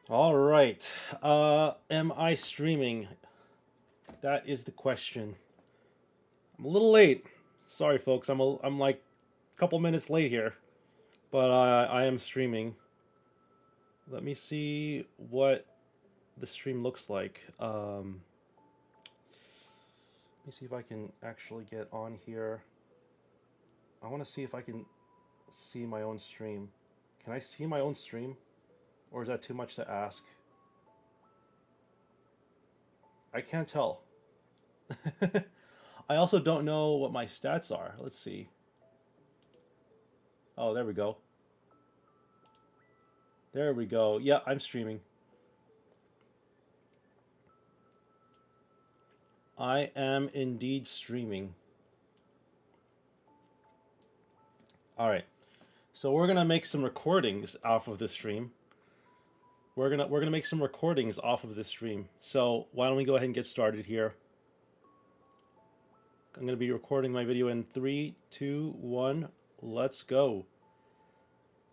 All right. Am I streaming? That is the question. I'm a little late. Sorry, folks. I'm like a couple minutes late here, but I am streaming. Let me see what the stream looks like. Let me see if I can actually get on here. I want to see if I can see my own stream. Can I see my own stream, or is that too much to ask? I can't tell. I also don't know what my stats are. Let's see. Oh, there we go. There we go. Yeah, I'm streaming. I am indeed streaming. All right. So we're going to make some recordings off of this stream. We're going to make some recordings off of this stream. So, why don't we go ahead and get started here? I'm going to be recording my video in 3, 2, 1. Let's go.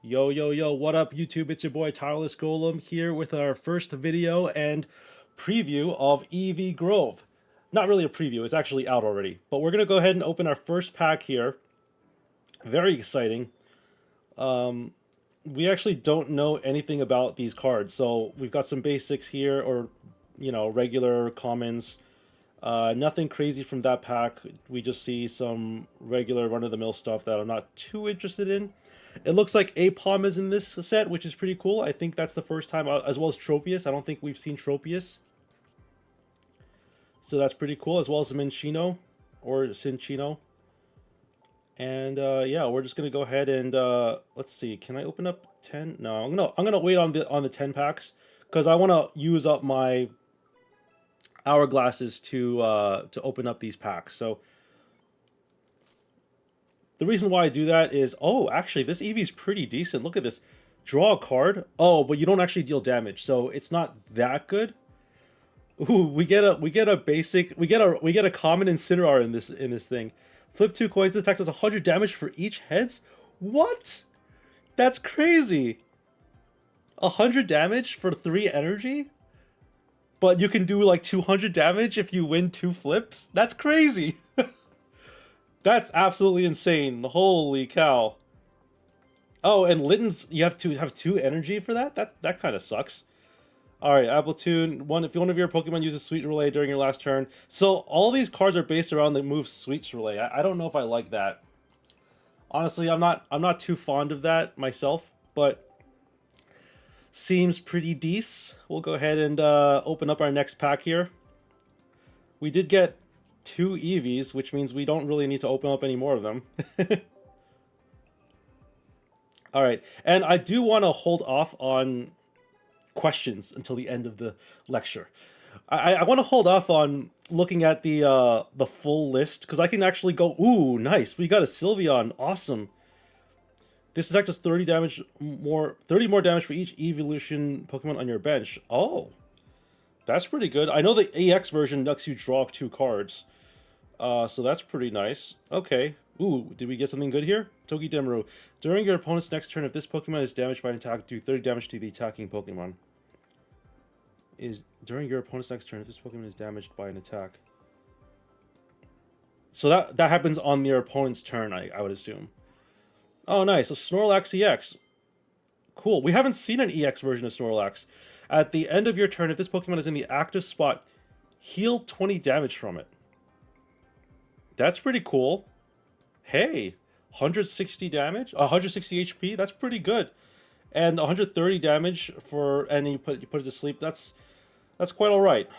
Yo, yo, yo, what up, YouTube? It's your boy, Tireless Golem, here with our first video and preview of EEVEE Grove. Not really a preview, it's actually out already. But we're going to go ahead and open our first pack here. Very exciting. We actually don't know anything about these cards, so we've got some basics here, or, regular commons. Nothing crazy from that pack. We just see some regular run-of-the-mill stuff that I'm not too interested in. It looks like Apom is in this set, which is pretty cool. I think that's the first time, as well as Tropius. I don't think we've seen Tropius. So that's pretty cool, as well as Minchino, or Cinchino. And yeah, we're just gonna go ahead and let's see. Can I open up 10? No, I'm gonna wait on the 10 packs because I want to use up my hourglasses to open up these packs. So the reason why I do that is, oh, actually, this Eevee's pretty decent. Look at this. Draw a card. Oh, but you don't actually deal damage, so it's not that good. Ooh, we get a basic, we get a common Incineroar in this thing. Flip 2 coins, this attack does 100 damage for each heads. What? That's crazy. 100 damage for 3 energy, but you can do like 200 damage if you win 2 flips. That's crazy. That's absolutely insane. Holy cow. Oh, and Litten's, you have to have 2 energy for that? That kind of sucks. Alright, Appletoon, if one of your Pokemon uses Sweet Relay during your last turn. So all these cards are based around the move Sweet Relay. I don't know if I like that. Honestly, I'm not too fond of that myself, but seems pretty decent. We'll go ahead and open up our next pack here. We did get 2 Eevees, which means we don't really need to open up any more of them. Alright, and I do want to hold off on questions until the end of the lecture. I want to hold off on looking at the full list because I can actually go, ooh, nice, we got a Sylveon, awesome. This attack does 30 more damage for each evolution Pokemon on your bench. Oh, that's pretty good. I know the EX version lets you draw 2 cards, so that's pretty nice. Okay. Ooh, did we get something good here? Toki Demaru. During your opponent's next turn, if this Pokemon is damaged by an attack, do 30 damage to the attacking Pokemon. During your opponent's next turn, if this Pokemon is damaged by an attack. So that happens on their opponent's turn, I would assume. Oh, nice. So Snorlax EX. Cool. We haven't seen an EX version of Snorlax. At the end of your turn, if this Pokemon is in the active spot, heal 20 damage from it. That's pretty cool. Hey, 160 damage, 160 HP. That's pretty good, and 130 damage for, and you put it to sleep. That's quite all right.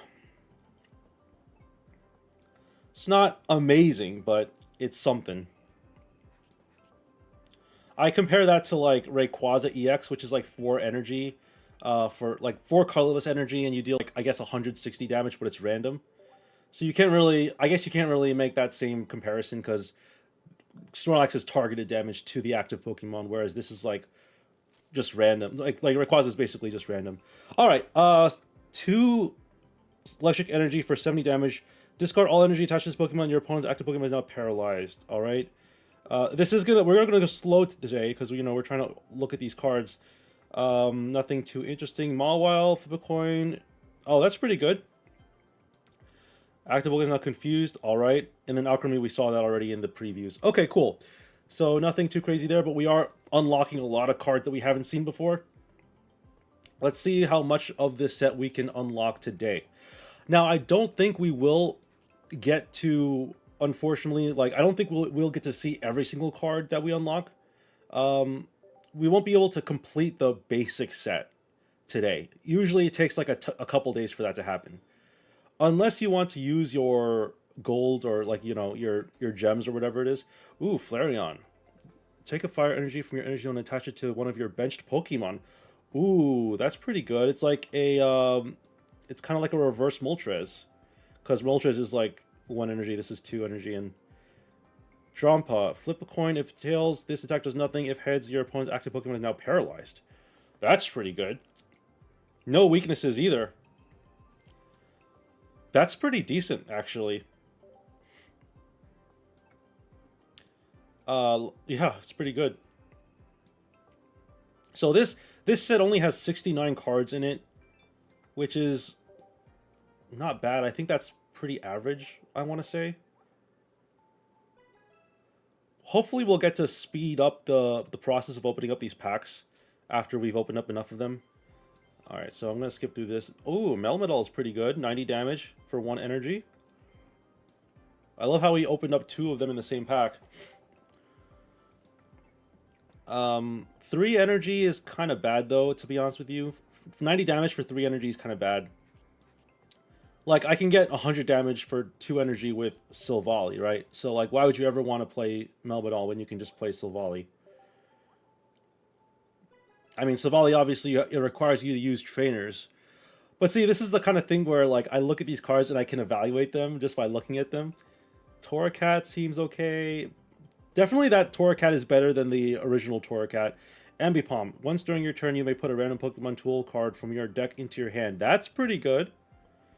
It's not amazing, but it's something. I compare that to like Rayquaza EX, which is like 4 energy, for like 4 colorless energy, and you deal like I guess 160 damage, but it's random. So you can't really, I guess you can't really make that same comparison because Snorlax is targeted damage to the active Pokemon, whereas this is like just random. Like Rayquaza is basically just random. All right, 2 electric energy for 70 damage. Discard all energy attached to this Pokemon. Your opponent's active Pokemon is now paralyzed. All right, we're gonna go slow today because we're trying to look at these cards. Nothing too interesting. Mawile, flip a coin. Oh, that's pretty good. Active Pokemon Not Confused. All right. And then Alchemy, we saw that already in the previews. Okay, cool. So nothing too crazy there, but we are unlocking a lot of cards that we haven't seen before. Let's see how much of this set we can unlock today. Now, I don't think we will get to, unfortunately, like, I don't think we'll get to see every single card that we unlock. We won't be able to complete the basic set today. Usually it takes like a couple days for that to happen. Unless you want to use your gold or, like, you know, your gems or whatever it is. Ooh, Flareon. Take a fire energy from your energy zone and attach it to one of your benched Pokemon. Ooh, that's pretty good. It's like a, it's kind of like a reverse Moltres. Because Moltres is like 1 energy, this is 2 energy, and Drampa. Flip a coin. If tails, this attack does nothing. If heads, your opponent's active Pokemon is now paralyzed. That's pretty good. No weaknesses either. That's pretty decent, actually. Yeah, it's pretty good. So this set only has 69 cards in it, which is not bad. I think that's pretty average, I want to say. Hopefully we'll get to speed up the process of opening up these packs after we've opened up enough of them. Alright, so I'm going to skip through this. Ooh, Melmetal is pretty good. 90 damage for 1 energy. I love how we opened up 2 of them in the same pack. 3 energy is kind of bad, though, to be honest with you. 90 damage for 3 energy is kind of bad. Like, I can get 100 damage for 2 energy with Silvally, right? So, like, why would you ever want to play Melmetal when you can just play Silvally? I mean, Silvally, obviously, it requires you to use trainers. But see, this is the kind of thing where, like, I look at these cards and I can evaluate them just by looking at them. Torracat seems okay. Definitely that Torracat is better than the original Torracat. Ambipom. Once during your turn, you may put a random Pokemon tool card from your deck into your hand. That's pretty good.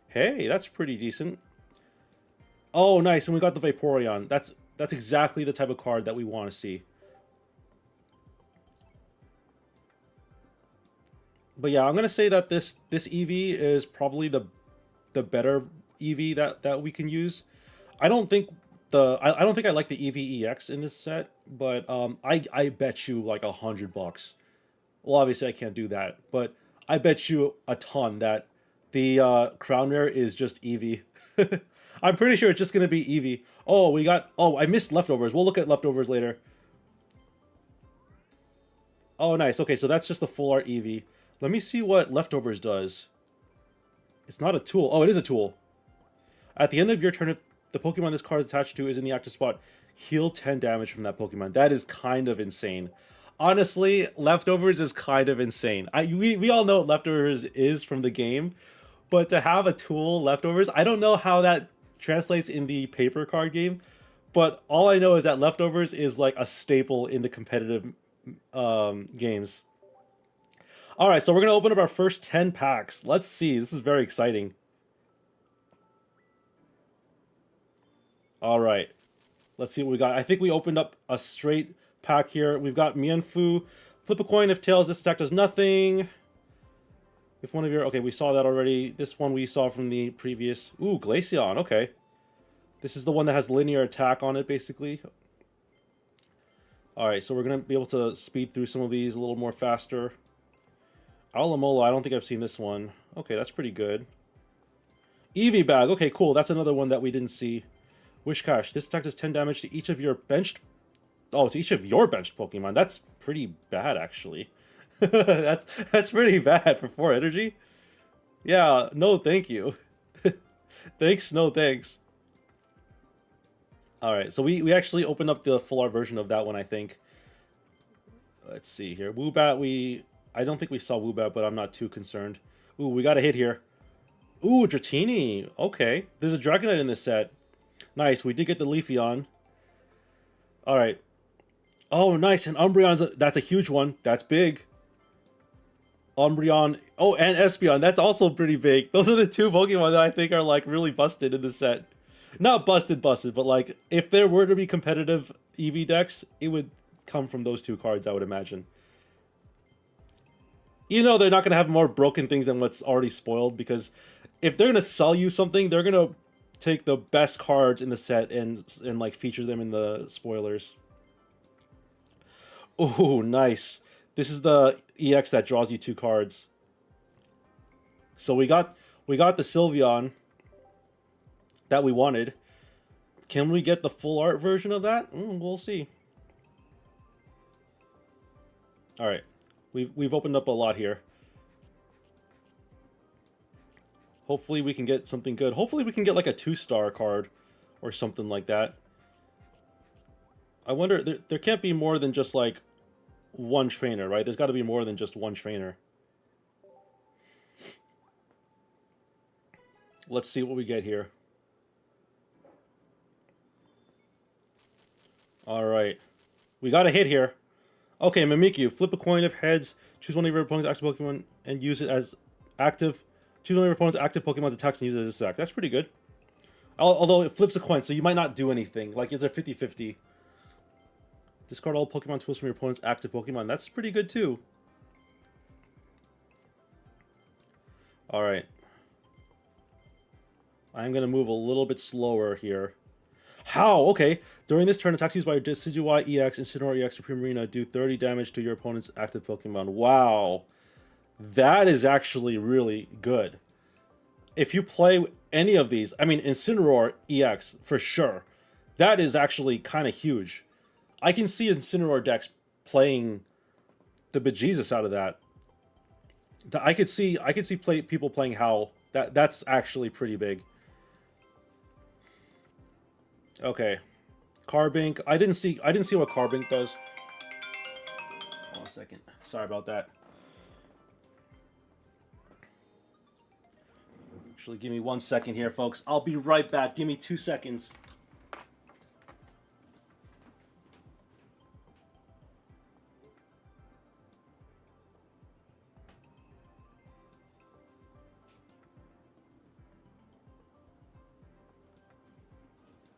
Hey, that's pretty decent. Oh, nice. And we got the Vaporeon. That's exactly the type of card that we want to see. But yeah, I'm going to say that this EV is probably the better EV that we can use. I don't think I don't think I like the EV EX in this set, but I bet you like $100. Well, obviously I can't do that, but I bet you a ton that the Crown Rare is just Eevee. I'm pretty sure it's just going to be Eevee. Oh, we got... Oh, I missed Leftovers. We'll look at Leftovers later. Oh, nice. Okay, so that's just the full art Eevee. Let me see what Leftovers does. It's not a tool. Oh, it is a tool. At the end of your turn, if the Pokemon this card is attached to is in the active spot, heal 10 damage from that Pokemon. That is kind of insane. Honestly, Leftovers is kind of insane. We all know what Leftovers is from the game. But to have a tool, Leftovers, I don't know how that translates in the paper card game. But all I know is that Leftovers is like a staple in the competitive games. Alright, so we're going to open up our first 10 packs. Let's see. This is very exciting. Alright. Let's see what we got. I think we opened up a straight pack here. We've got Mienfoo. Flip a coin. If tails, this attack does nothing. If one of your... Okay, we saw that already. This one we saw from the previous... Ooh, Glaceon. Okay. This is the one that has linear attack on it, basically. Alright, so we're going to be able to speed through some of these a little more faster. Alamola, I don't think I've seen this one. Okay, that's pretty good. EEVEE Bag. Okay, cool. That's another one that we didn't see. Wishcash. This attack does 10 damage to each of your benched... Oh, to each of your benched Pokemon. That's pretty bad, actually. that's pretty bad for 4 energy. Yeah, no thank you. Thanks, no thanks. Alright, so we actually opened up the full art version of that one, I think. Let's see here. Woobat, I don't think we saw Woobat, but I'm not too concerned. Ooh, we got a hit here. Ooh, Dratini. Okay. There's a Dragonite in this set. Nice, we did get the Leafeon. Alright. Oh, nice, and Umbreon's... That's a huge one. That's big. Umbreon. Oh, and Espeon. That's also pretty big. Those are the 2 Pokemon that I think are, like, really busted in this set. Not busted, but, like, if there were to be competitive EV decks, it would come from those 2 cards, I would imagine. You know they're not gonna have more broken things than what's already spoiled, because if they're gonna sell you something, they're gonna take the best cards in the set and like feature them in the spoilers. Oh, nice. This is the EX that draws you 2 cards. So we got the Sylveon that we wanted. Can we get the full art version of that? We'll see. All right, we've opened up a lot here. Hopefully we can get something good. Hopefully we can get like a 2-star card or something like that. I wonder, there can't be more than just like one trainer, right? There's got to be more than just one trainer. Let's see what we get here. All right. We got a hit here. Okay, Mimikyu. Flip a coin of heads. Choose one of your opponent's active Pokemon and use it as active. Choose one of your opponent's active Pokemon's attacks and use it as a attack. That's pretty good. Although it flips a coin, so you might not do anything. Like, is it 50-50? Discard all Pokemon tools from your opponent's active Pokemon. That's pretty good, too. Alright. I'm going to move a little bit slower here. How? Okay. During this turn, attacks used by Decidueye EX, Incineroar EX, or Primarina do 30 damage to your opponent's active Pokemon. Wow. That is actually really good. If you play any of these, I mean, Incineroar EX, for sure. That is actually kind of huge. I can see Incineroar decks playing the bejesus out of that. I could see people playing Howl. That's actually pretty big. Okay, Carbink. I didn't see what Carbink does. Hold on a second. Sorry about that. Actually, give me 1 second here, folks. I'll be right back. Give me 2 seconds.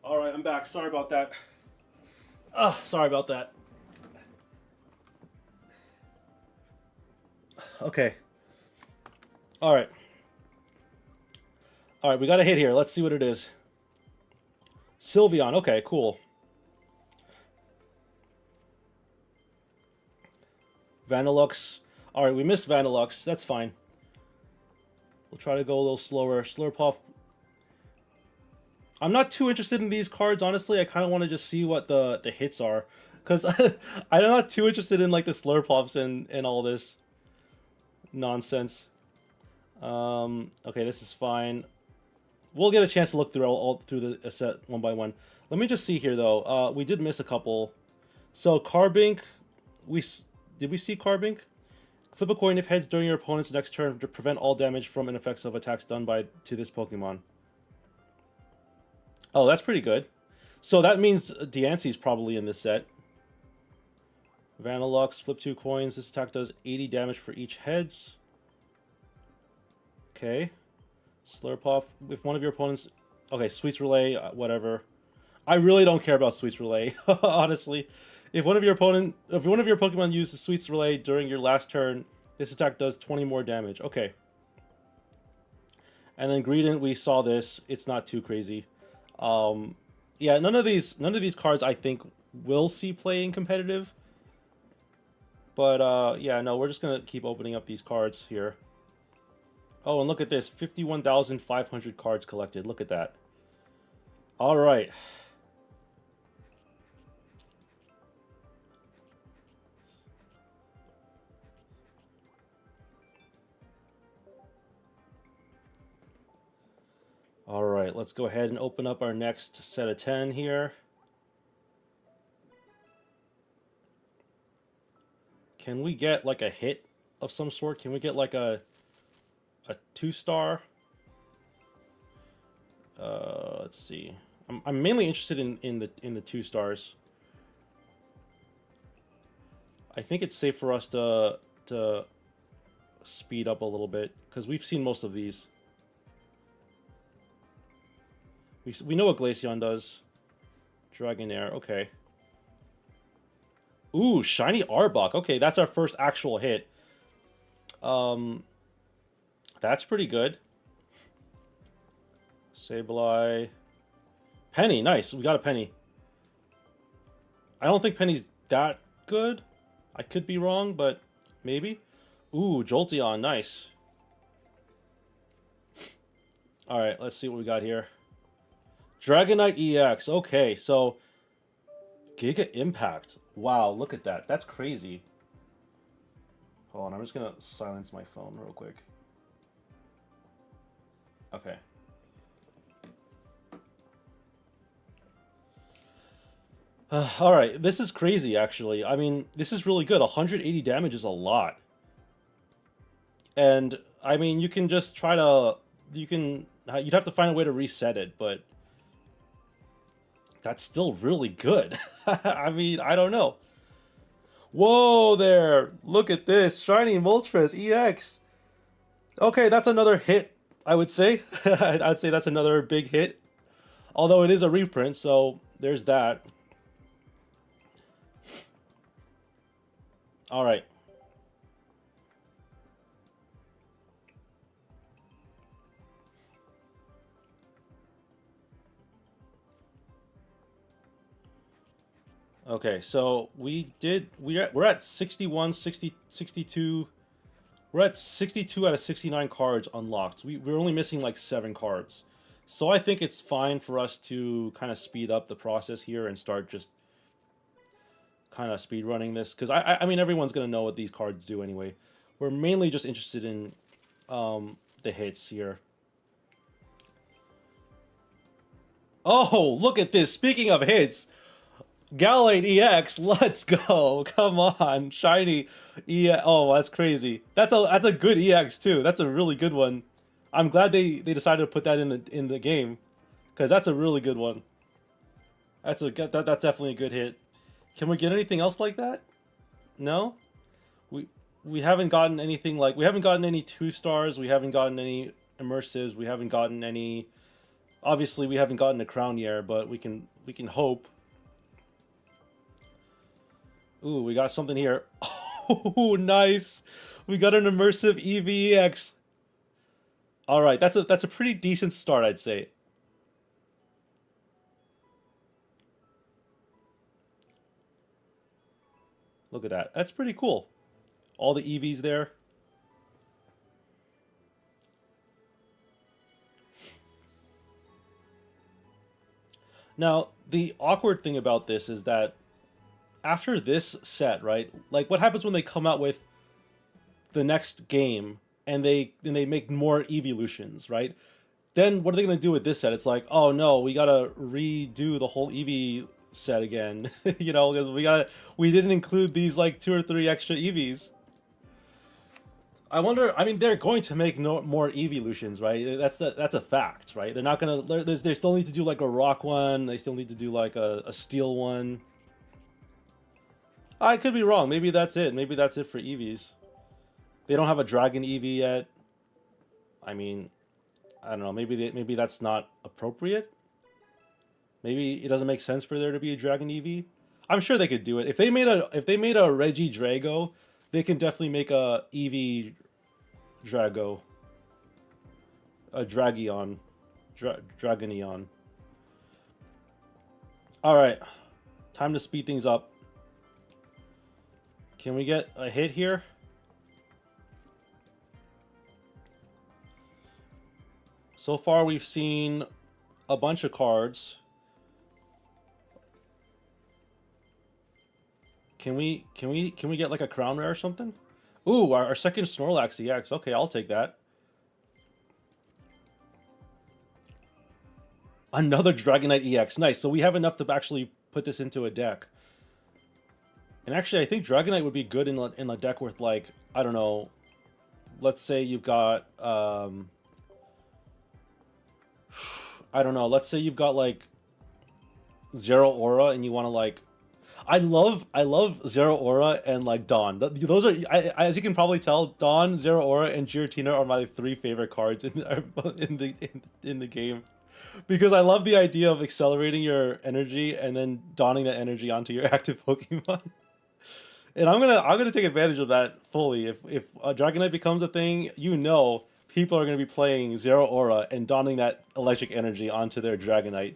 Alright, I'm back. Sorry about that. Sorry about that. Okay. Alright. Alright, we got a hit here. Let's see what it is. Sylveon. Okay, cool. Vanillux. Alright, we missed Vanillux. That's fine. We'll try to go a little slower. Slurpuff. I'm not too interested in these cards, honestly. I kind of want to just see what the hits are. Because I'm not too interested in like the Slurpuffs and all this nonsense. Okay, this is fine. We'll get a chance to look through all through the set one by one. Let me just see here, though. We did miss a couple. So, Carbink. Did we see Carbink? Flip a coin if heads during your opponent's next turn to prevent all damage from and effects of attacks done to this Pokemon. Oh, that's pretty good. So that means Diancie's probably in this set. Vanillux, flip 2 coins. This attack does 80 damage for each heads. Okay. Slurpuff. If one of your opponents... Okay, Sweets Relay, whatever. I really don't care about Sweets Relay, honestly. If one of your Pokemon uses Sweets Relay during your last turn, this attack does 20 more damage. Okay. And then Greedent, we saw this. It's not too crazy. Yeah, none of these cards I think will see play in competitive. But yeah, no, we're just gonna keep opening up these cards here. Oh, and look at this, 51,500 cards collected. Look at that. All right. All right, let's go ahead and open up our next set of 10 here. Can we get like a hit of some sort? Can we get like a 2-star? Let's see. I'm mainly interested in the 2 stars. I think it's safe for us to speed up a little bit because we've seen most of these. We know what Glaceon does. Dragonair, okay. Ooh, Shiny Arbok. Okay, that's our first actual hit. That's pretty good. Sableye. Penny, nice. We got a Penny. I don't think Penny's that good. I could be wrong, but maybe. Ooh, Jolteon, nice. Alright, let's see what we got here. Dragonite EX. Okay, so Giga Impact. Wow, look at that. That's crazy. Hold on, I'm just gonna silence my phone real quick. Okay. Alright, this is crazy, actually. I mean, this is really good. 180 damage is a lot. And, I mean, you can just try to... You'd have to find a way to reset it, but... That's still really good. I mean, I don't know. Whoa there! Look at this! Shiny Moltres EX! Okay, that's another hit, I would say. I'd say that's another big hit. Although it is a reprint, so there's that. Alright. Okay, so we're at 61, 60, 62. We're at 62 out of 69 cards unlocked. We're only missing like 7 cards. So I think it's fine for us to kind of speed up the process here and start just kind of speed running this. Because I mean, everyone's going to know what these cards do anyway. We're mainly just interested in the hits here. Oh, look at this. Speaking of hits, Galate EX, let's go. Come on, shiny EX. Oh, that's crazy. That's a good EX too. That's a really good one. I'm glad they decided to put that in the game, because that's a really good one. That's definitely a good hit. Can we get anything else like that? No? We haven't gotten anything like, we haven't gotten any 2-stars, we haven't gotten any immersives, we haven't gotten any, obviously we haven't gotten a crown year, but we can hope. Ooh, we got something here. Oh, nice. We got an immersive EEVEE EX. All right, that's a pretty decent start, I'd say. Look at that. That's pretty cool. All the EVs there. Now, the awkward thing about this is that after this set, right? Like, what happens when they come out with the next game and they make more evolutions, right? Then what are they gonna do with this set? It's like, oh no, we gotta redo the whole Eevee set again, you know, because we didn't include these like 2 or 3 extra Eevees. I wonder. I mean, they're going to make more evolutions, right? That's a fact, right? They're not gonna. They still need to do like a rock one. They still need to do like a steel one. I could be wrong. Maybe that's it. Maybe that's it for Eevees. They don't have a Dragon Eevee yet. I mean, I don't know. Maybe that's not appropriate. Maybe it doesn't make sense for there to be a Dragon Eevee. I'm sure they could do it. If they made a Reggie Drago, they can definitely make a Eevee Drago. A Dragion. Dragonion. Alright. Time to speed things up. Can we get a hit here? So far we've seen a bunch of cards. Can we get like a crown rare or something? Ooh, our second Snorlax EX. Okay, I'll take that. Another Dragonite EX. Nice. So we have enough to actually put this into a deck. And actually, I think Dragonite would be good in a deck with, like, I don't know, let's say you've got, I don't know, let's say you've got, like, Zero Aura and you want to, like, I love Zero Aura and, like, Dawn. Those are, as you can probably tell, Dawn, Zero Aura, and Giratina are my 3 favorite cards in the game. Because I love the idea of accelerating your energy and then donning that energy onto your active Pokemon. And I'm gonna take advantage of that fully. If Dragonite becomes a thing, you know people are gonna be playing Zero Aura and donning that electric energy onto their Dragonite.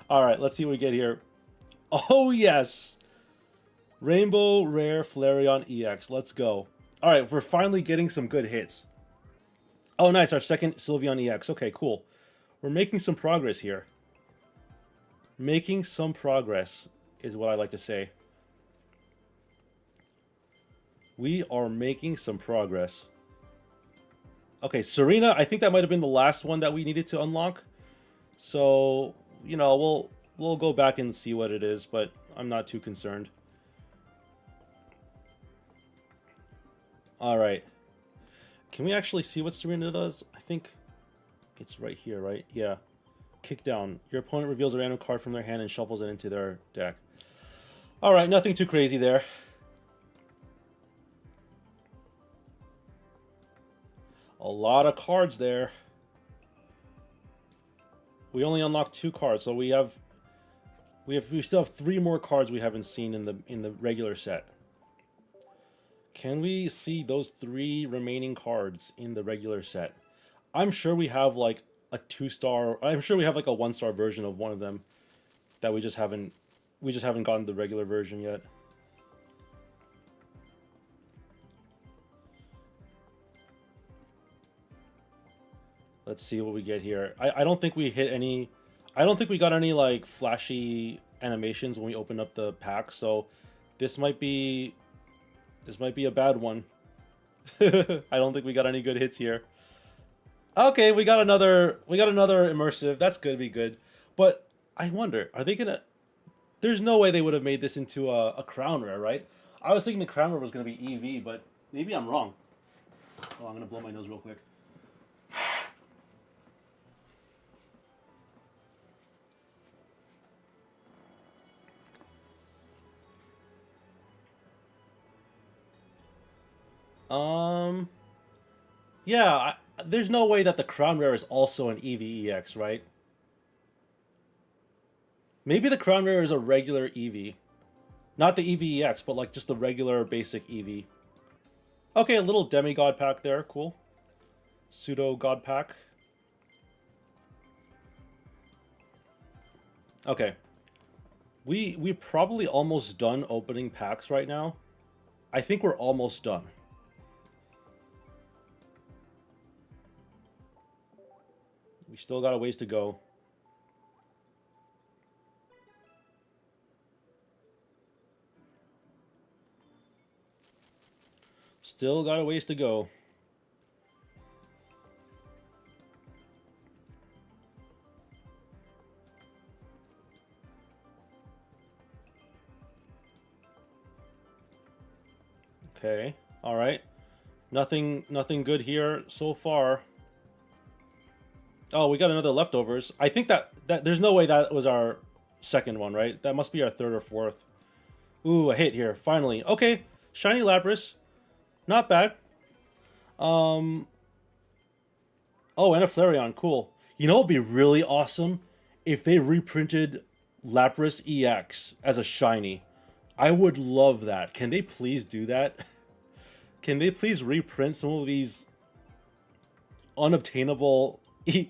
All right, let's see what we get here. Oh yes, Rainbow Rare Flareon EX. Let's go. All right, we're finally getting some good hits. Oh nice, our second Sylveon EX. Okay, cool. We're making some progress here. Making some progress is what I like to say. We are making some progress. Okay, Serena, I think that might have been the last one that we needed to unlock. So, you know, we'll go back and see what it is, but I'm not too concerned. All right. Can we actually see what Serena does? I think it's right here, right? Yeah. Kick down. Your opponent reveals a random card from their hand and shuffles it into their deck. All right, nothing too crazy there. A lot of cards there. We only unlocked 2 cards, so we still have 3 more cards we haven't seen in the regular set. Can we see those 3 remaining cards in the regular set? I'm sure we have like a 2-star. I'm sure we have like a 1-star version of one of them that we just haven't gotten the regular version yet. Let's see what we get here. I don't think we hit any. I don't think we got any like flashy animations when we opened up the pack. So this might be a bad one. I don't think we got any good hits here. Okay, we got another immersive. That's gonna be good. But I wonder, are they gonna? There's no way they would have made this into a crown rare, right? I was thinking the crown rare was gonna be EV, but maybe I'm wrong. Oh, I'm gonna blow my nose real quick. Yeah, there's no way that the crown rare is also an EVEX, right? Maybe the crown rare is a regular EV. Not the EVEX, but like just the regular basic EV. Okay, a little demigod pack there, cool. Pseudo god pack. Okay. We probably almost done opening packs right now. I think we're almost done. We still got a ways to go. Still got a ways to go. Okay. All right. Nothing good here so far. Oh, we got another leftovers. I think that there's no way that was our second one, right? That must be our 3rd or 4th. Ooh, a hit here. Finally. Okay. Shiny Lapras. Not bad. Oh, and a Flareon. Cool. You know what would be really awesome? If they reprinted Lapras EX as a shiny. I would love that. Can they please do that? Can they please reprint some of these unobtainable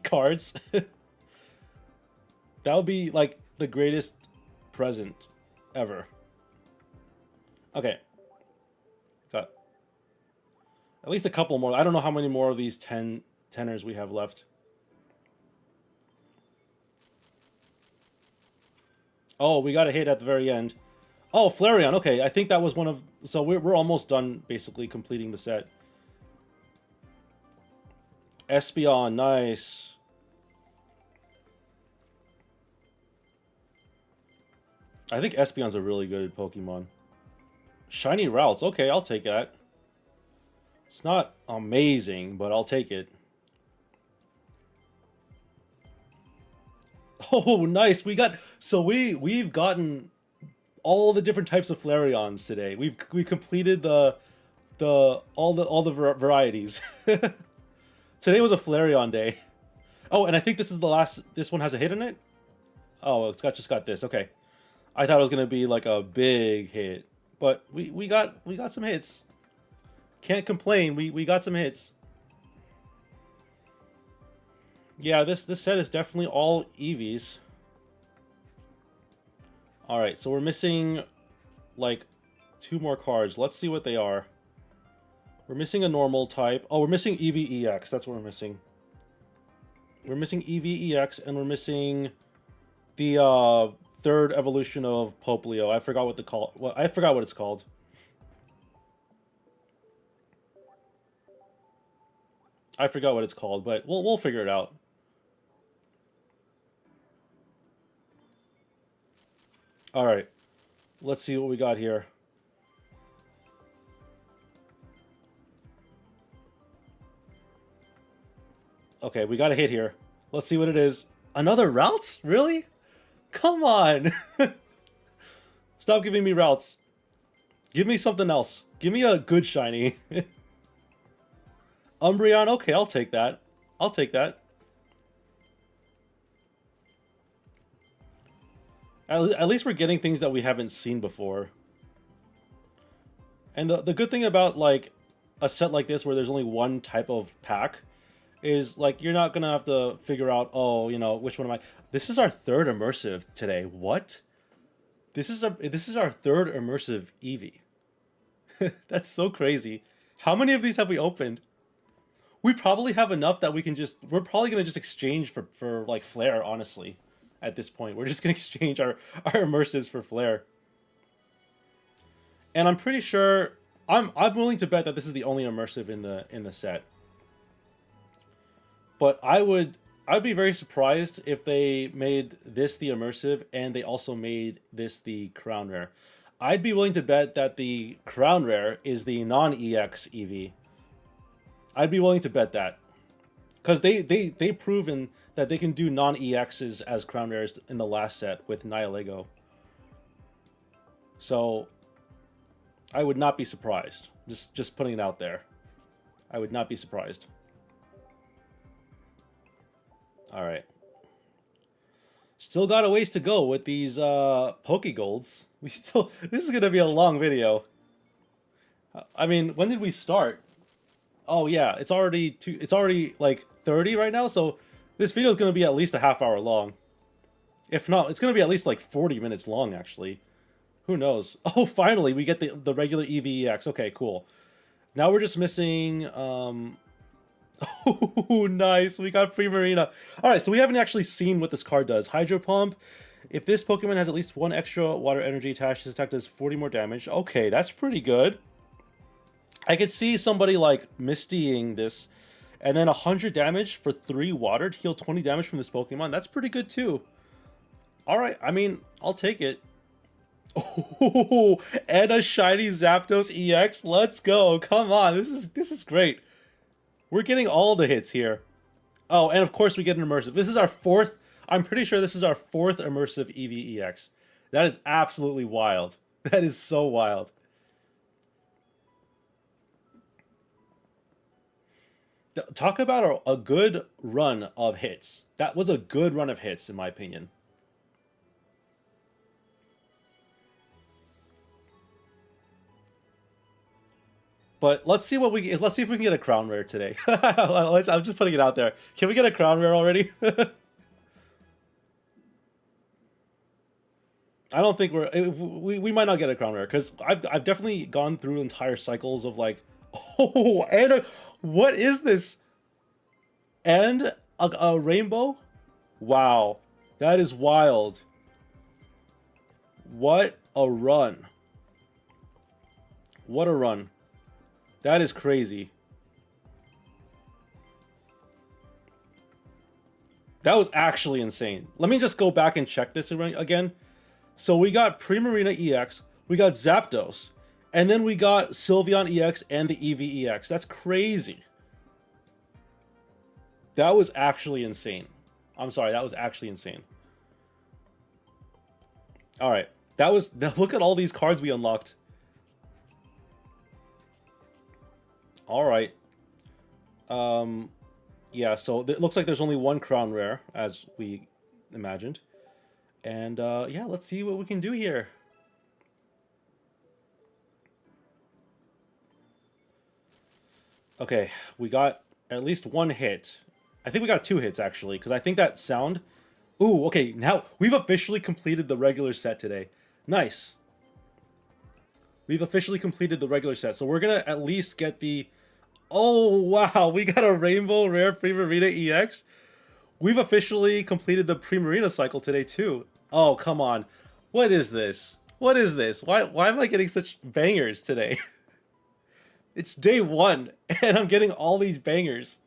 cards? That would be like the greatest present ever. Okay. Got at least a couple more. I don't know how many more of these 10ers we have left. Oh, we got a hit at the very end. Oh, Flareon. Okay, I think that was one of... So we're almost done, basically, completing the set. Espeon, nice. I think Espeon's a really good Pokemon. Shiny Routes. Okay, I'll take that. It's not amazing, but I'll take it. Oh, nice. We got... So we've gotten all the different types of Flareons today. We completed all the varieties. Today was a Flareon day. Oh, and I think this is the last. This one has a hit in it. Oh, just got this. Okay. I thought it was gonna be like a big hit, but we got some hits. Can't complain. We got some hits. Yeah, this set is definitely all EVs. All right, so we're missing like 2 more cards. Let's see what they are. We're missing a normal type. Oh, we're missing EVEX. That's what we're missing. We're missing EVEX, and we're missing the third evolution of Pope Leo. I forgot what the call. Well, I forgot what it's called. I forgot what it's called, but we'll figure it out. All right, let's see what we got here. Okay, we got a hit here. Let's see what it is. Another routes? Really? Come on. Stop giving me routes. Give me something else. Give me a good shiny. Umbreon? Okay, I'll take that. I'll take that. At least we're getting things that we haven't seen before. And the good thing about, like, a set like this where there's only one type of pack is, like, you're not gonna have to figure out, oh, you know, which one am I... This is our third immersive today. What? This is our third immersive Eevee. That's so crazy. How many of these have we opened? We probably have enough that we can just... We're probably gonna just exchange for like, Flare, honestly. At this point, we're just gonna exchange our immersives for Flare. And I'm pretty sure... I'm willing to bet that this is the only immersive in the set. But I'd be very surprised if they made this the immersive and they also made this the crown rare. I'd be willing to bet that the crown rare is the non-EX EV. I'd be willing to bet that. Because they've proven that they can do non-EXs as crown rares in the last set with Nihilego. So I would not be surprised. Just putting it out there. I would not be surprised. Alright. Still got a ways to go with these Pokegolds. This is gonna be a long video. I mean, when did we start? Oh yeah, it's already like 30 right now, so this video is gonna be at least a half hour long. If not, it's gonna be at least like 40 minutes long actually. Who knows? Oh, finally we get the regular EVEX. Okay, cool. Now we're just missing oh, nice. We got Primarina. Alright, so we haven't actually seen what this card does. Hydro Pump. If this Pokemon has at least 1 extra water energy attached, this attack does 40 more damage. Okay, that's pretty good. I could see somebody, like, Mistying this, and then 100 damage for 3 water to heal 20 damage from this Pokemon. That's pretty good, too. Alright, I mean, I'll take it. Oh, and a shiny Zapdos EX. Let's go. Come on, this is great. We're getting all the hits here. Oh, and of course we get an immersive. This is our 4th... I'm pretty sure this is our 4th immersive EVEX. That is absolutely wild. That is so wild. Talk about a good run of hits. That was a good run of hits, in my opinion. But let's see if we can get a crown rare today. I'm just putting it out there. Can we get a crown rare already? I don't think we might not get a crown rare because I've definitely gone through entire cycles of like, oh, and what is this? And a rainbow? Wow, that is wild. What a run! What a run! That is crazy. That was actually insane. Let me just go back and check this again. So we got Primarina EX, we got Zapdos, and then we got Sylveon EX and the EVEX. That's crazy. That was actually insane. I'm sorry, that was actually insane. Alright, look at all these cards we unlocked. Alright. Yeah, so it looks like there's only 1 crown rare, as we imagined. And yeah, let's see what we can do here. Okay, we got at least one hit. I think we got 2 hits actually, because I think that sound. Ooh, okay, now we've officially completed the regular set today. Nice. We've officially completed the regular set, so we're gonna at least get the. Oh wow, we got a Rainbow Rare Primarina EX. We've officially completed the Primarina cycle today too. Oh come on, what is this? What is this? Why am I getting such bangers today? It's day 1, and I'm getting all these bangers.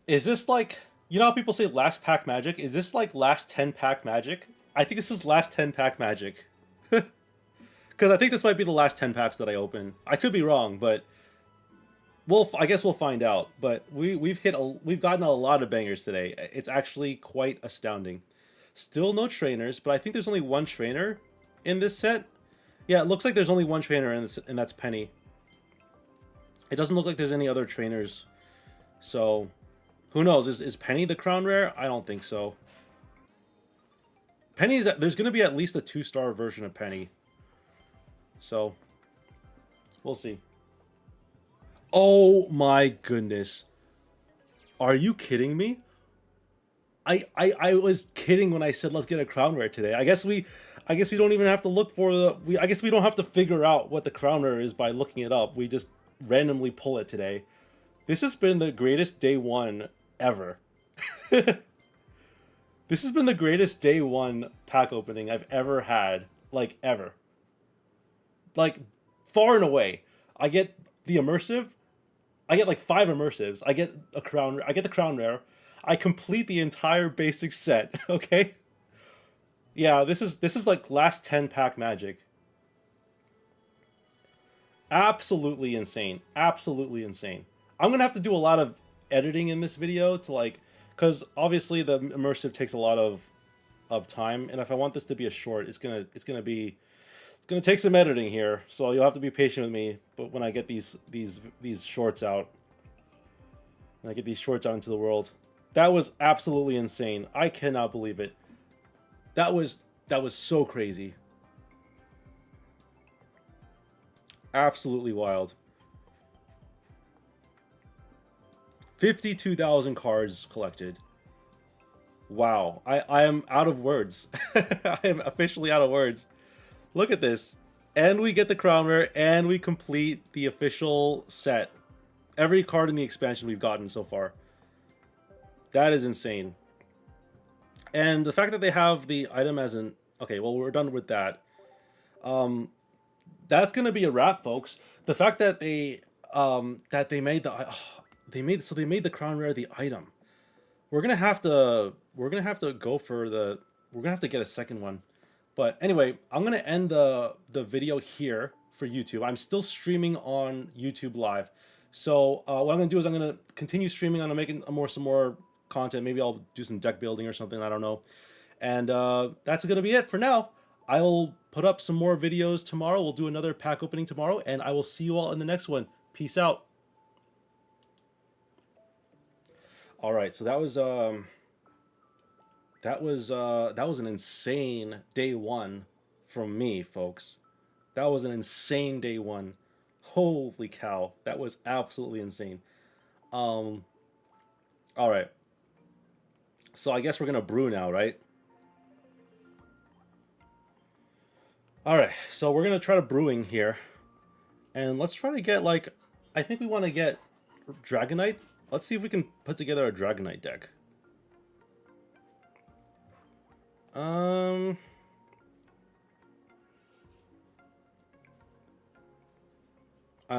Is this like, you know how people say last pack magic? Is this like last 10 pack magic? I think this is last 10 pack magic. Because I think this might be the last 10 packs that I open. I could be wrong, but I guess we'll find out. But we've gotten a lot of bangers today. It's actually quite astounding. Still no trainers, but I think there's only one trainer in this set. Yeah, it looks like there's only one trainer in this, and that's Penny. It doesn't look like there's any other trainers. So, who knows? Is Penny the crown rare? I don't think so. Penny's... There's going to be at least a 2-star version of Penny. So, we'll see. Oh my goodness. Are you kidding me? I was kidding when I said let's get a crown rare today. I guess we don't even have to look for the... I guess we don't have to figure out what the crown rare is by looking it up. We just randomly pull it today. This has been the greatest day 1 ever. This has been the greatest day 1 pack opening I've ever had. Like, ever. Like, far and away. I get the immersive. I get like 5 immersives. I get the crown rare. I complete the entire basic set, okay? Yeah, this is like last 10 pack magic. Absolutely insane. Absolutely insane. I'm gonna have to do a lot of editing in this video to like, because obviously the immersive takes a lot of time, and if I want this to be a short, it's gonna take some editing here. So you'll have to be patient with me. But when I get these shorts out, when I get these shorts out into the world, that was absolutely insane. I cannot believe it. That was so crazy. Absolutely wild. 52,000 cards collected. Wow. I am out of words. I am officially out of words. Look at this. And we get the crown rare, and we complete the official set. Every card in the expansion we've gotten so far. That is insane. And the fact that they have the item as an... Okay, well, we're done with that. That's going to be a wrap, folks. The fact that they made the... they made the crown rare the item. We're gonna have to go for the... We're gonna have to get a second one. But anyway, I'm gonna end the video here for YouTube. I'm still streaming on YouTube Live. So what I'm gonna do is I'm gonna continue streaming. I'm making some more content. Maybe I'll do some deck building or something. I don't know. And that's gonna be it for now. I'll put up some more videos tomorrow. We'll do another pack opening tomorrow, and I will see you all in the next one. Peace out. All right, so that was an insane day 1 from me, folks. That was an insane day 1. Holy cow, that was absolutely insane. All right. So I guess we're gonna brew now, right? All right, so we're gonna try to brewing here, and let's try to get like, I think we want to get Dragonite. Let's see if we can put together a Dragonite deck. I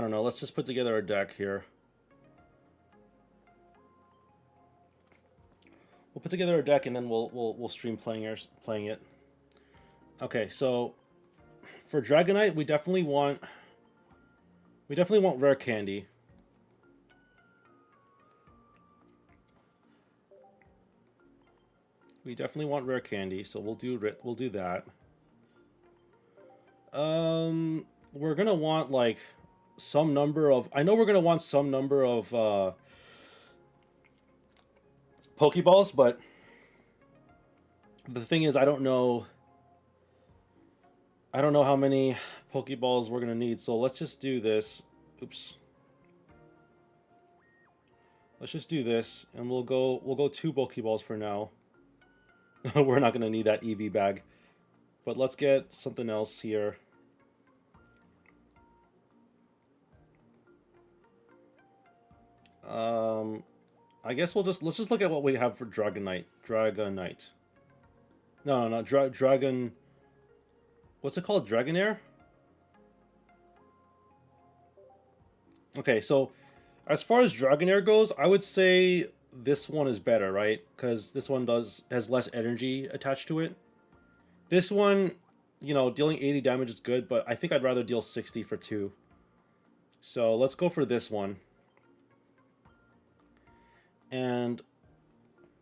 don't know. Let's just put together a deck here. We'll put together a deck and then we'll stream playing it. Okay, so for Dragonite, we definitely want rare candy. We definitely want rare candy, so we'll do that. We're gonna want like some number of... I know we're gonna want some number of Pokeballs, but the thing is, I don't know. I don't know how many Pokeballs we're gonna need. So let's just do this. Oops. Let's just do this, and we'll go 2 Pokeballs for now. We're not gonna need that EV bag, but let's get something else here. I guess let's just look at what we have for Dragonite. Dragonite. No, Dragon. What's it called? Dragonair? Okay, so as far as Dragonair goes, I would say this one is better, right? Because this one has less energy attached to it. This one, you know, dealing 80 damage is good, but I think I'd rather deal 60 for 2. So let's go for this one. And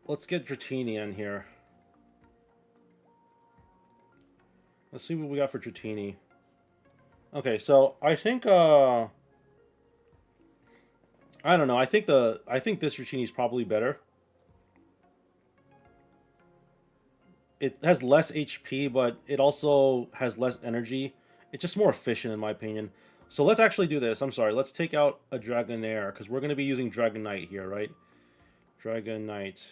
let's get Dratini in here. Let's see what we got for Dratini. Okay, so I think I don't know. I think this Dratini is probably better. It has less HP, but it also has less energy. It's just more efficient in my opinion. So let's actually do this. I'm sorry. Let's take out a Dragonair because we're going to be using Dragonite here, right? Dragonite.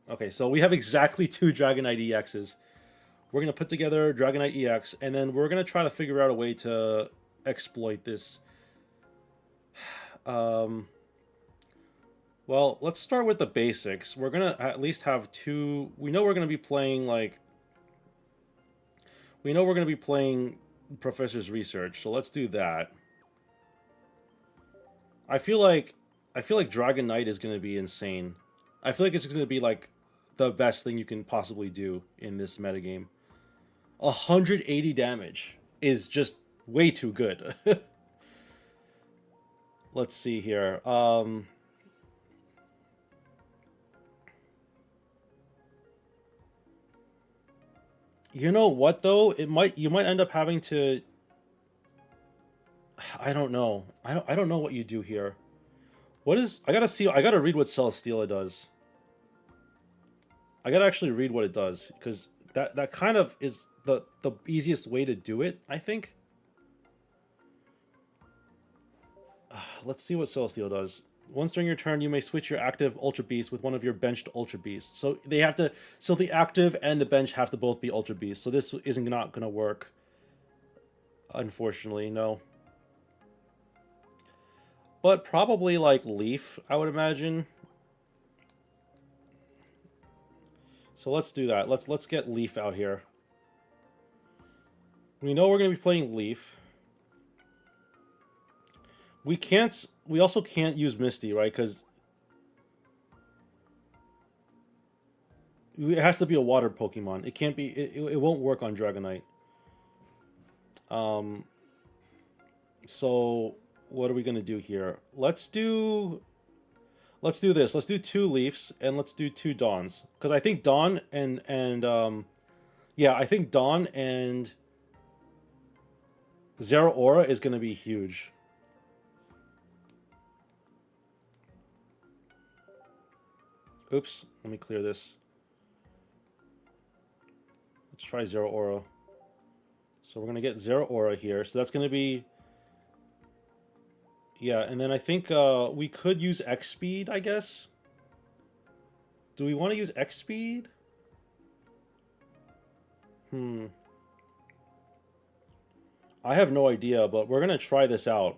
Okay, so we have exactly 2 Dragonite EXs. We're going to put together Dragonite EX, and then we're going to try to figure out a way to exploit this. Well, let's start with the basics. We're going to at least have 2... We know we're going to be playing, like... We know we're going to be playing Professor's Research, so let's do that. I feel like Dragonite is going to be insane. I feel like it's going to be, like, the best thing you can possibly do in this metagame. 180 damage is just way too good. Let's see here. You know what though? You might end up having to. I don't know. I don't know what you do here. What is? I gotta read what Celesteela does. I gotta actually read what it does because that kind of is the easiest way to do it. I think. Let's see what Celesteela does. Once during your turn, you may switch your active Ultra Beast with one of your benched Ultra Beasts. So they have to. So the active and the bench have to both be Ultra Beasts. So this isn't not gonna work. Unfortunately, no. But probably like Leaf, I would imagine. So let's do that. Let's get Leaf out here. We know we're gonna be playing Leaf. We also can't use Misty, right? Because it has to be a water Pokemon. It can't be. It won't work on Dragonite. So what are we gonna do here? Let's do this. Let's do 2 Leafs and let's do 2 Dawns. Because I think Dawn yeah, I think Dawn and Zeraora is gonna be huge. Oops, let me clear this. Let's try Zeraora. So we're going to get Zeraora here. So that's going to be... Yeah, and then I think we could use X-Speed, I guess. Do we want to use X-Speed? I have no idea, but we're going to try this out.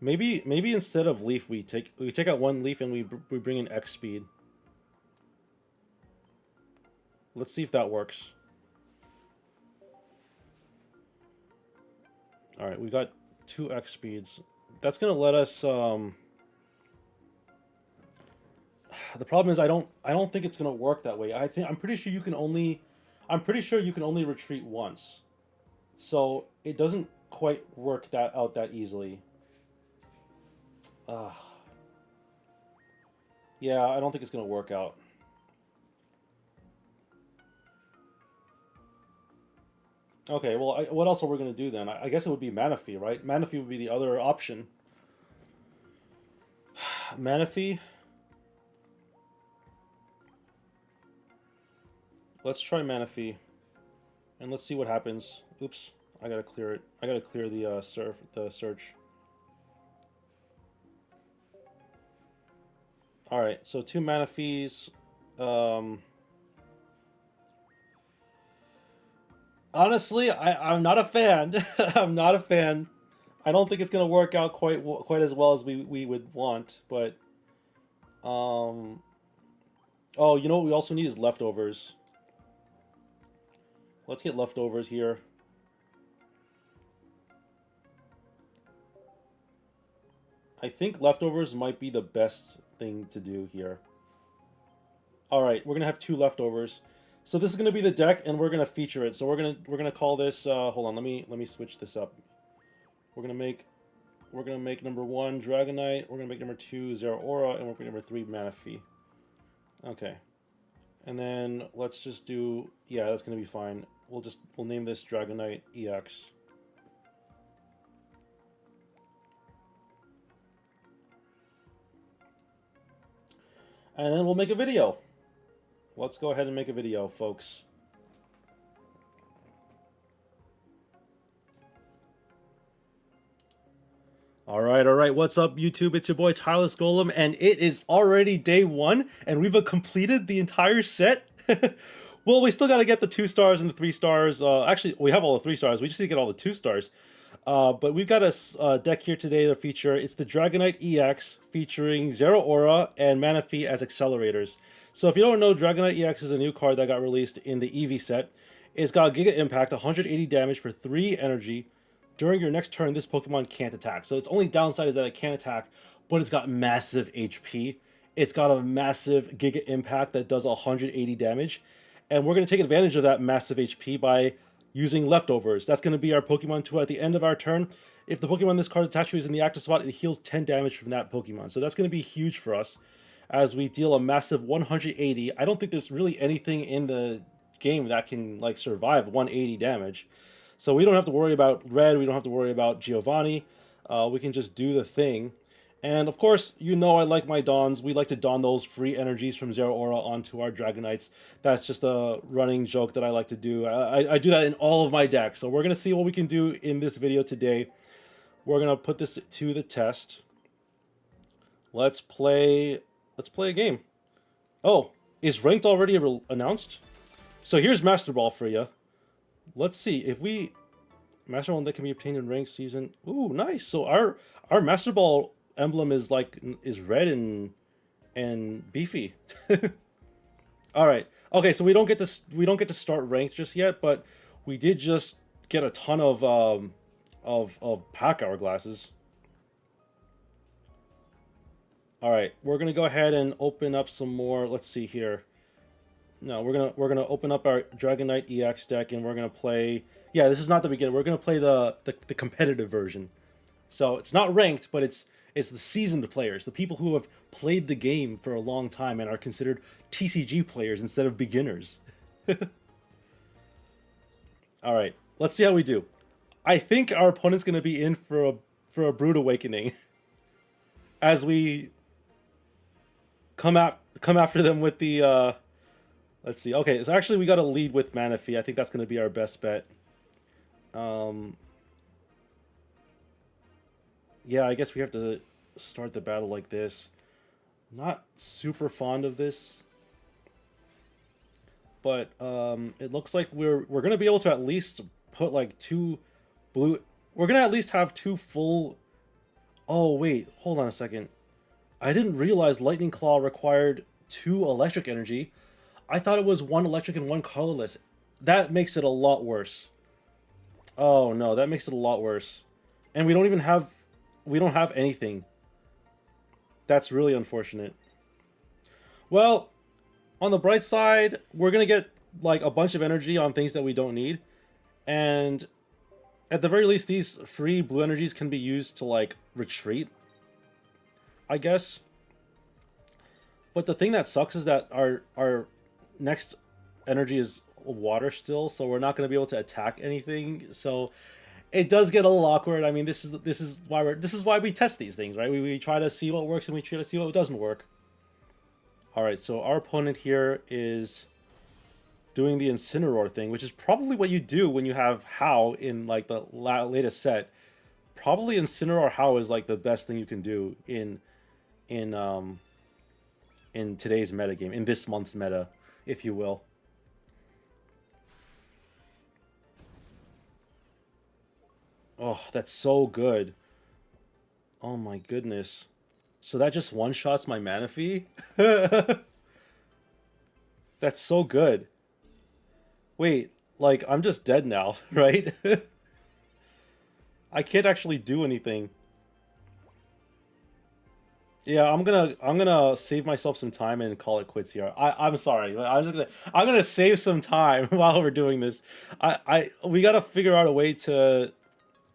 Maybe instead of Leaf, we take out 1 Leaf and we bring in X Speed. Let's see if that works. All right, we got 2 X Speeds. That's gonna let us. The problem is I don't think it's gonna work that way. I'm pretty sure you can only retreat once, so it doesn't quite work out that easily. Yeah, I don't think it's gonna work out. Okay, well, what else are we gonna do then? I guess it would be Manaphy, right? Manaphy would be the other option. Manaphy. Let's try Manaphy, and let's see what happens. Oops, I gotta clear it. I gotta clear the search. All right, so two Manaphys. Um, Honestly, I'm not a fan. I'm not a fan. I don't think it's gonna work out quite as well as we would want. But um, oh, you know what we also need is leftovers. Let's get leftovers here. I think leftovers might be the best thing to do here. All right, we're gonna have two leftovers. So this is gonna be the deck, and we're gonna feature it. So we're gonna call this. Hold on, let me switch this up. We're gonna make number one Dragonite. We're gonna make number two Zero Aura, and we're gonna make number three Manaphy. Okay, and then let's just do. Yeah, that's gonna be fine. We'll name this Dragonite EX. And then we'll make a video. Let's go ahead and make a video, folks. All right. What's up, YouTube? It's your boy Tireless Golem, and it is already day one, and we've completed the entire set. Well, we still got to get the 2 stars and the 3 stars. Actually, we have all the 3 stars. We just need to get all the 2 stars. But we've got a deck here today to feature. It's the Dragonite EX featuring Zero Aura and Manaphy as accelerators. So if you don't know, Dragonite EX is a new card that got released in the EEVEE set. It's got Giga Impact, 180 damage for 3 energy. During your next turn, this Pokemon can't attack. So its only downside is that it can't attack, but it's got massive HP. It's got a massive Giga Impact that does 180 damage. And we're going to take advantage of that massive HP by using leftovers. That's going to be our Pokemon 2 at the end of our turn. If the Pokemon this card is attached to is in the active spot, it heals 10 damage from that Pokemon. So that's going to be huge for us as we deal a massive 180. I don't think there's really anything in the game that can like survive 180 damage. So we don't have to worry about Red. We don't have to worry about Giovanni. We can just do the thing. And of course, you know I like my Dons. We like to don those free energies from Zero Aura onto our Dragonites. That's just a running joke that I like to do. I do that in all of my decks. So we're going to see what we can do in this video today. We're going to put this to the test. Let's play a game. Oh, is ranked already announced? So here's Master Ball for you. Let's see if we Master Ball that can be obtained in ranked season. Ooh, nice. So our Master Ball emblem is red and beefy. All right. Okay, so we don't get to start ranked just yet, but we did just get a ton of pack hourglasses. All right, we're gonna go ahead and open up some more. Let's see here. No, we're gonna open up our Dragonite EX deck, and we're gonna play. Yeah, this is not the beginning. We're gonna play the competitive version. So it's not ranked, but it's the seasoned players, the people who have played the game for a long time and are considered TCG players instead of beginners. All right, let's see how we do. I think our opponent's gonna be in for a Brood Awakening as we come after them with the. Let's see. Okay, so actually we got to lead with Manaphy. I think that's going to be our best bet. Yeah, I guess we have to start the battle like this. Not super fond of this. But it looks like we're going to be able to at least put like 2 blue... We're going to at least have 2 full... Oh, wait. Hold on a second. I didn't realize Lightning Claw required 2 electric energy. I thought it was 1 electric and 1 colorless. That makes it a lot worse. Oh no, that makes it a lot worse. And we don't have anything. That's really unfortunate. Well, on the bright side, we're gonna get like a bunch of energy on things that we don't need. And at the very least, these free blue energies can be used to like retreat, I guess. But the thing that sucks is that our next energy is water still, so we're not going to be able to attack anything. So it does get a little awkward. I mean, this is why we test these things, right? We try to see what works and we try to see what doesn't work. All right, so our opponent here is doing the Incineroar thing, which is probably what you do when you have How in like the latest set. Probably Incineroar How is like the best thing you can do in today's metagame, in this month's meta, if you will. Oh, that's so good. Oh my goodness. So that just one-shots my Manaphy? That's so good. Wait, like, I'm just dead now, right? I can't actually do anything. Yeah, I'm gonna save myself some time and call it quits here. I'm sorry. I'm gonna save some time while we're doing this. We gotta figure out a way to,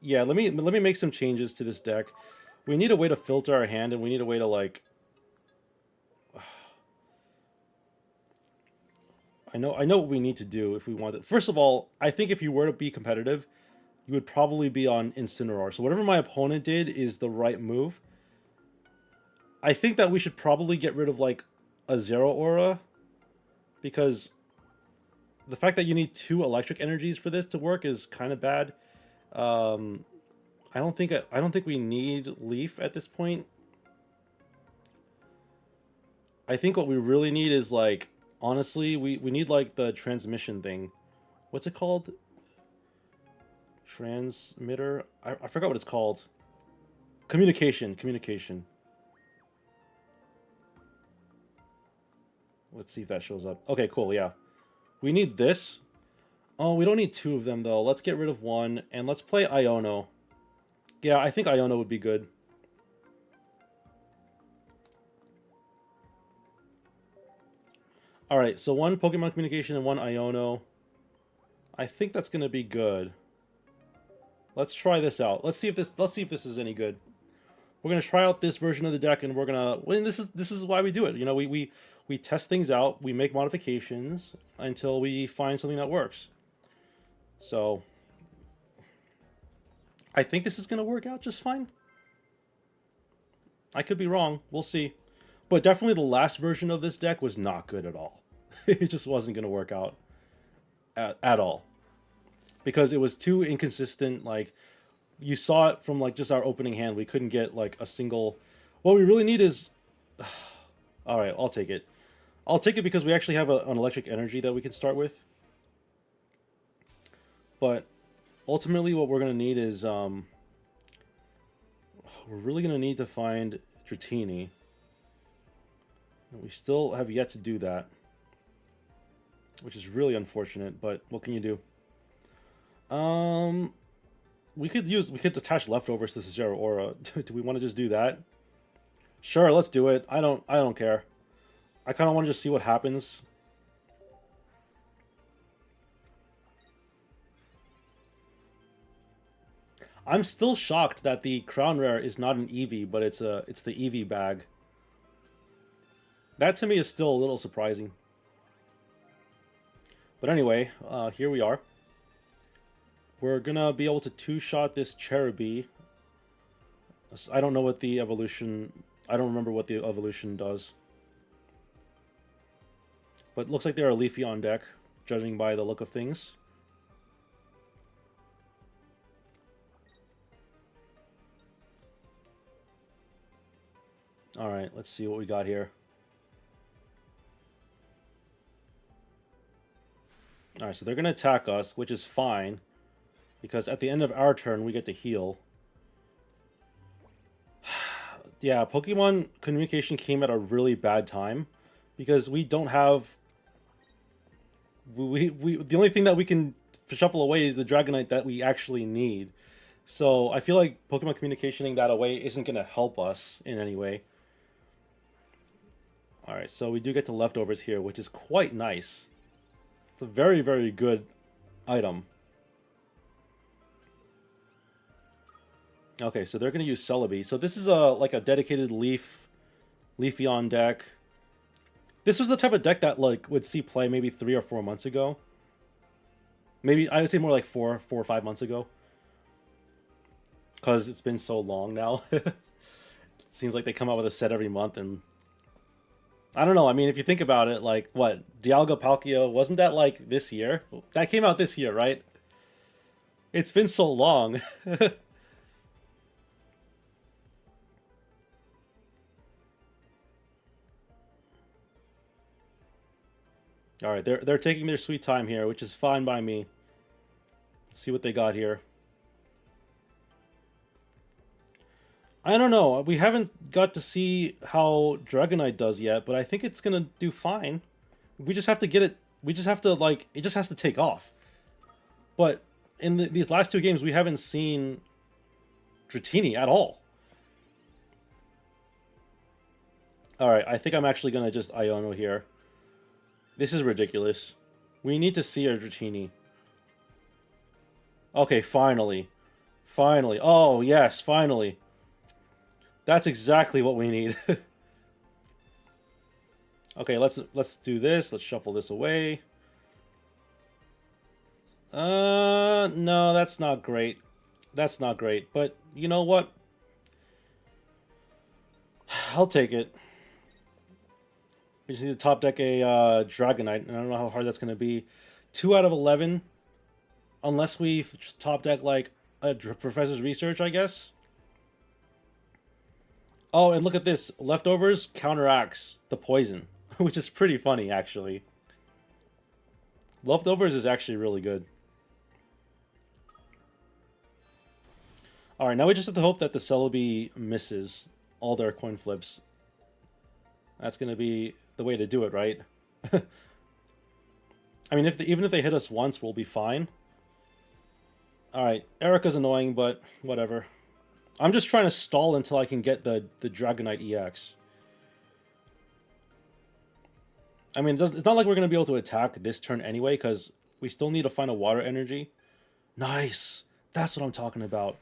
yeah, let me make some changes to this deck. We need a way to filter our hand, and we need a way to like, I know what we need to do if we want it. First of all, I think if you were to be competitive, you would probably be on Incineroar. So whatever my opponent did is the right move. I think that we should probably get rid of like a Zero Aura, because the fact that you need 2 electric energies for this to work is kind of bad. I don't think we need Leaf at this point. I think what we really need is like, honestly, we need like the transmission thing. What's it called? Transmitter? I forgot what it's called. Communication. Let's see if that shows up. Okay, cool, yeah. We need this. Oh, we don't need 2 of them, though. Let's get rid of 1, and let's play Iono. Yeah, I think Iono would be good. Alright, so 1 Pokemon Communication and 1 Iono. I think that's going to be good. Let's try this out. Let's see if this is any good. We're going to try out this version of the deck, and we're going to... Well, this is why we do it. You know, we test things out, we make modifications until we find something that works. So, I think this is going to work out just fine. I could be wrong. We'll see. But definitely the last version of this deck was not good at all. It just wasn't going to work out at all. Because it was too inconsistent. Like, you saw it from like just our opening hand. We couldn't get like a single... What we really need is... Alright, I'll take it. I'll take it because we actually have an electric energy that we can start with. But ultimately what we're going to need is... we're really going to need to find Dratini. We still have yet to do that. Which is really unfortunate, but what can you do? We could attach leftovers to Zero Aura. Do we want to just do that? Sure, let's do it. I don't care. I kind of want to just see what happens. I'm still shocked that the Crown Rare is not an EEVEE, but it's the EEVEE bag. That to me is still a little surprising. But anyway, here we are. We're gonna be able to 2-shot this Cherubi. I don't know what the evolution... I don't remember what the evolution does. But it looks like they're a Leafy on deck, judging by the look of things. Alright, let's see what we got here. Alright, so they're going to attack us, which is fine. Because at the end of our turn, we get to heal. Yeah, Pokemon Communication came at a really bad time. Because we don't have... the only thing that we can shuffle away is the Dragonite that we actually need. So I feel like Pokemon Communicationing that away isn't going to help us in any way. Alright, so we do get to leftovers here, which is quite nice. It's a very, very good item. Okay, so they're going to use Celebi. So this is like a dedicated Leafeon deck. This was the type of deck that like would see play maybe 3 or 4 months ago. Maybe I would say more like 4 or 5 months ago, because it's been so long now. It seems like they come out with a set every month, and I don't know. I mean, if you think about it, like what Dialga Palkia wasn't that like this year? That came out this year, right? It's been so long. All right, they're taking their sweet time here, which is fine by me. Let's see what they got here. I don't know. We haven't got to see how Dragonite does yet, but I think it's gonna do fine. We just have to get it. We just have to like. It just has to take off. But in these last two games, we haven't seen Dratini at all. All right, I think I'm actually gonna just Iono here. This is ridiculous. We need to see our Dratini. Okay, finally. Finally. Oh, yes, finally. That's exactly what we need. Okay, let's do this. Let's shuffle this away. No, that's not great. That's not great. But you know what? I'll take it. We just need to top deck a Dragonite, and I don't know how hard that's going to be. 2 out of 11. Unless we top deck, like, a Professor's Research, I guess. Oh, and look at this. Leftovers counteracts the poison, which is pretty funny, actually. Leftovers is actually really good. Alright, now we just have to hope that the Celebi misses all their coin flips. That's going to be the way to do it, right? I mean, even if they hit us once, we'll be fine. Alright, Erica's annoying, but whatever. I'm just trying to stall until I can get the Dragonite EX. I mean, it's not like we're going to be able to attack this turn anyway, because we still need to find a water energy. Nice! That's what I'm talking about.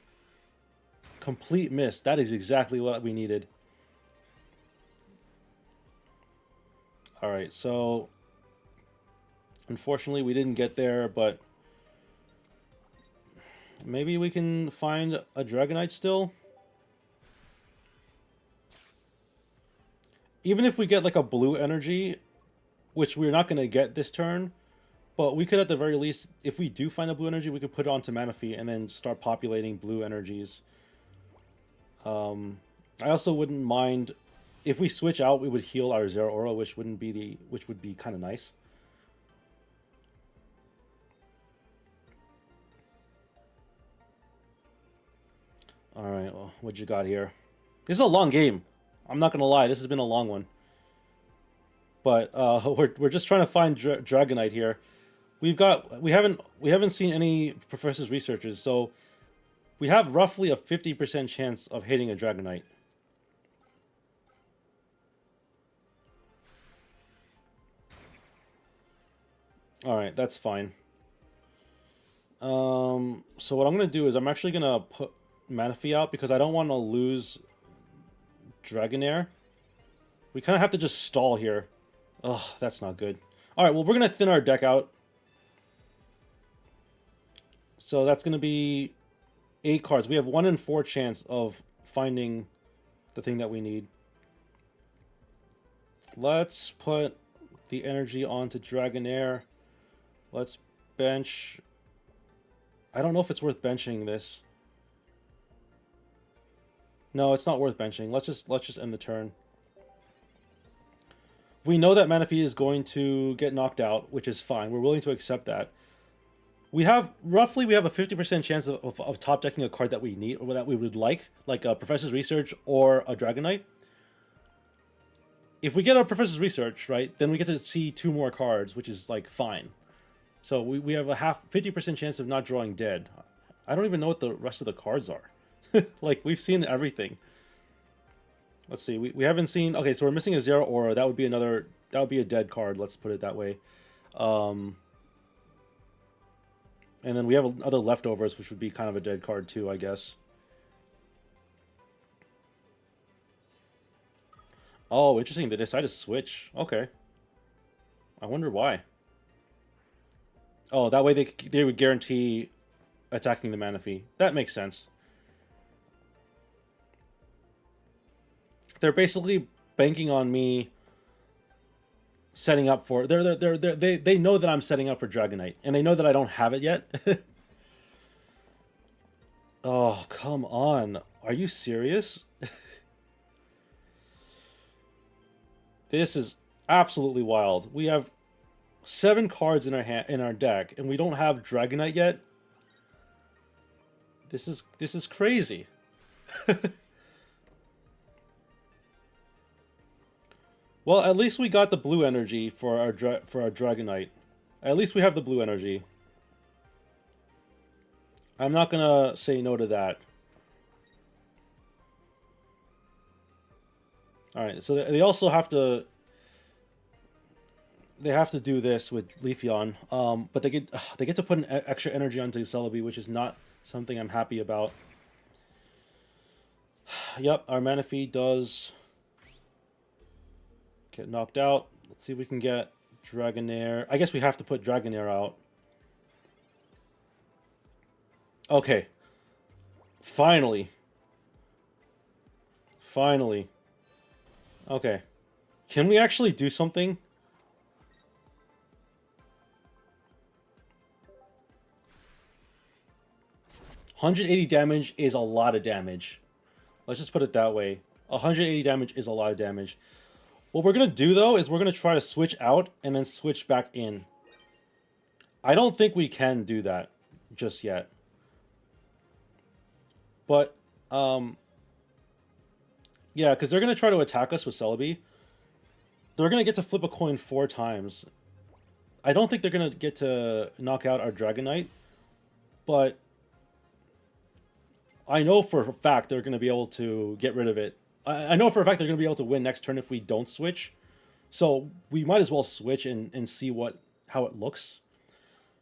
Complete miss. That is exactly what we needed. Alright, so... Unfortunately, we didn't get there, but... Maybe we can find a Dragonite still? Even if we get like a blue energy, which we're not going to get this turn, but we could at the very least, if we do find a blue energy, we could put it onto Manaphy and then start populating blue energies. I also wouldn't mind if we switch out, we would heal our Zeraora, which would be kind of nice. Alright, well, what you got here? This is a long game. I'm not gonna lie, this has been a long one. But we're just trying to find Dragonite here. We haven't seen any Professor's Researches, so we have roughly a 50% chance of hitting a Dragonite. Alright, that's fine. So what I'm gonna do is I'm actually gonna put Manaphy out because I don't want to lose Dragonair. We kind of have to just stall here. Ugh, that's not good. Alright, well, we're going to thin our deck out. So that's going to be 8 cards. We have 1 in 4 chance of finding the thing that we need. Let's put the energy onto Dragonair. Let's bench. I don't know if it's worth benching this. No, it's not worth benching. Let's just end the turn. We know that Manaphy is going to get knocked out, which is fine. We're willing to accept that. We have a 50% chance of top decking a card that we need or that we would like a Professor's Research or a Dragonite. If we get a Professor's Research, right, then we get to see 2 more cards, which is like fine. So we have a 50% chance of not drawing dead. I don't even know what the rest of the cards are. Like, we've seen everything. Let's see. We haven't seen... Okay, so we're missing a Zeraora. That would be another... That would be a dead card. Let's put it that way. And then we have other leftovers, which would be kind of a dead card too, I guess. Oh, interesting. They decided to switch. Okay. I wonder why. Oh, that way they would guarantee attacking the Manaphy. That makes sense. They're basically banking on me setting up for they know that I'm setting up for Dragonite, and they know that I don't have it yet. Oh, come on. Are you serious? This is absolutely wild. We have 7 cards in our deck, and we don't have Dragonite yet. This is crazy. Well, at least we got the blue energy for our Dragonite. At least we have the blue energy. I'm not gonna say no to that. All right, so they also have to. They have to do this with Leafeon, but they get to put an extra energy onto Celebi, which is not something I'm happy about. Yep, our Manaphy does get knocked out. Let's see if we can get Dragonair. I guess we have to put Dragonair out. Okay. Finally. Finally. Okay. Can we actually do something? $180 damage is a lot of damage. Let's just put it that way. 180 damage is a lot of damage. What we're going to do, though, is we're going to try to switch out and then switch back in. I don't think we can do that just yet. But, yeah, because they're going to try to attack us with Celebi. They're going to get to flip a coin 4 times. I don't think they're going to get to knock out our Dragonite. But I know for a fact they're going to be able to get rid of it. I know for a fact they're going to be able to win next turn if we don't switch. So we might as well switch and see how it looks.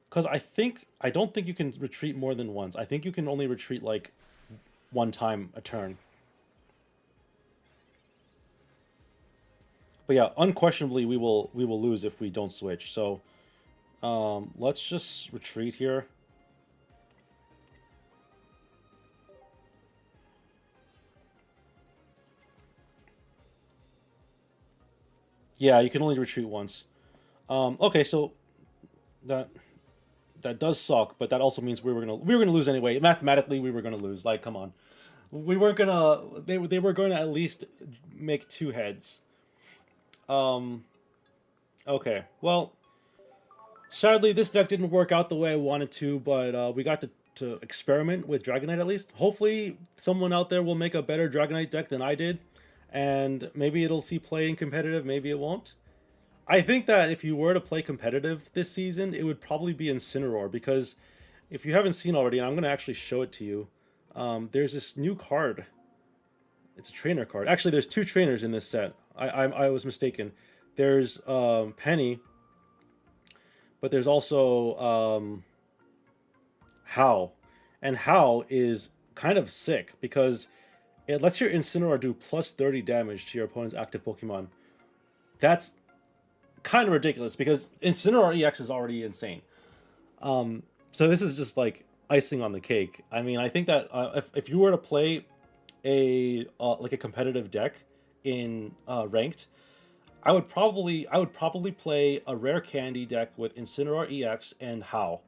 Because I don't think you can retreat more than once. I think you can only retreat like 1 time a turn. But yeah, unquestionably we will lose if we don't switch. So let's just retreat here. Yeah, you can only retreat once. Okay, so that does suck, but that also means we were gonna lose anyway. Mathematically, we were gonna lose. Like, come on, we weren't gonna. They were going to at least make 2 heads. Okay, well, sadly this deck didn't work out the way I wanted to, but we got to experiment with Dragonite at least. Hopefully, someone out there will make a better Dragonite deck than I did. And maybe it'll see play in competitive, maybe it won't. I think that if you were to play competitive this season, it would probably be Incineroar, because if you haven't seen already, and I'm going to actually show it to you, there's this new card. It's a trainer card. Actually, there's 2 trainers in this set. I was mistaken. There's Penny, but there's also How. And How is kind of sick, because it lets your Incineroar do plus 30 damage to your opponent's active Pokemon. That's kind of ridiculous, because Incineroar EX is already insane. So this is just like icing on the cake. I mean, I think that if you were to play like a competitive deck in ranked, I would probably play a rare candy deck with Incineroar EX and How.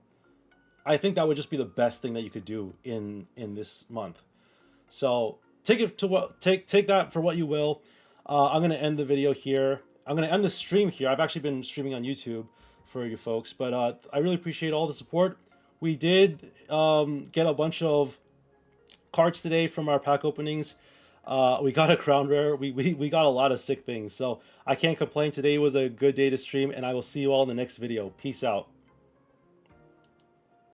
I think that would just be the best thing that you could do in this month. So take that for what you will. I'm gonna end the video here. I'm gonna end the stream here. I've actually been streaming on YouTube for you folks, but I really appreciate all the support. We did get a bunch of cards today from our pack openings. We got a crown rare. We got a lot of sick things, so I can't complain. Today was a good day to stream, and I will see you all in the next video. Peace out.